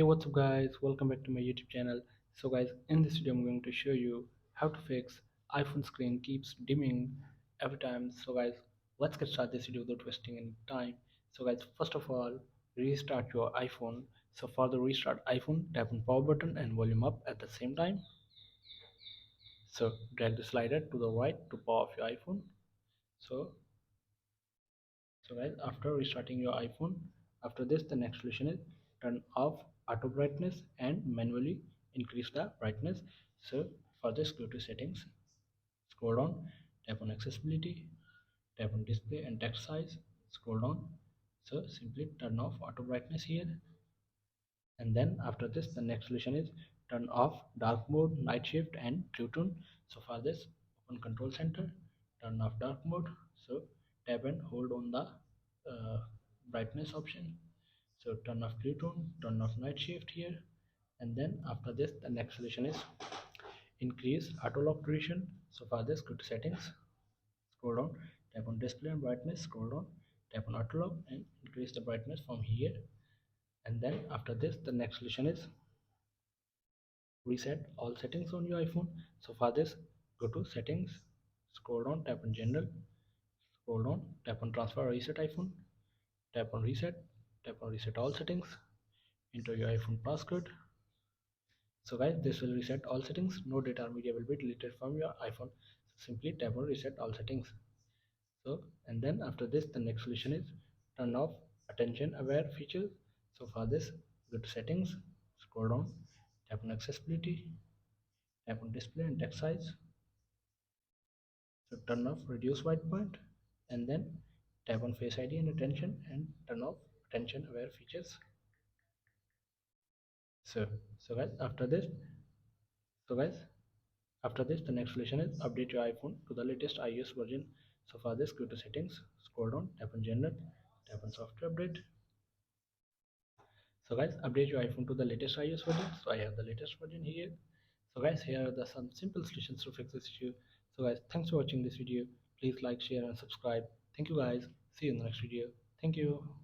Hey, what's up guys, welcome back to my YouTube channel. So guys, in this video I'm going to show you how to fix iPhone screen keeps dimming every time. So guys, let's get started this video without wasting any time. So guys, first of all, restart your iPhone. So for the restart iPhone, tap on power button and volume up at the same time. So drag the slider to the right to power off your iPhone. So so guys, after restarting your iPhone, after this the next solution is turn off auto brightness and manually increase the brightness. So for this, go to settings, scroll down, tap on accessibility, tap on display and text size, scroll down. So simply turn off auto brightness here, and then after this the next solution is turn off dark mode, night shift and blue tone. So for this, open control center, turn off dark mode. So tap and hold on the brightness option. So turn off blue tone, turn off night shift here, and then after this the next solution is increase auto lock duration. So for this, go to settings, scroll down, tap on display and brightness, scroll down, tap on auto lock and increase the brightness from here. And then after this the next solution is reset all settings on your iPhone. So for this, go to settings, scroll down, tap on general, scroll down, tap on transfer or reset iPhone, tap on reset all settings, enter your iPhone passcode. So guys, this will reset all settings. No data or media will be deleted from your iPhone. So simply tap on reset all settings. So, and then after this the next solution is turn off attention aware features. So for this, go to settings, scroll down, tap on accessibility, tap on display and text size. So turn off reduce white point, and then tap on face ID and attention and turn off attention aware features. So guys, after this the next solution is update your iPhone to the latest iOS version. So for this, go to settings, scroll down, tap on general, tap on software update. So guys, update your iPhone to the latest iOS version. So I have the latest version here. So guys, here are the some simple solutions to fix this issue. So guys, thanks for watching this video. Please like, share and subscribe. Thank you guys. See you in the next video. Thank you.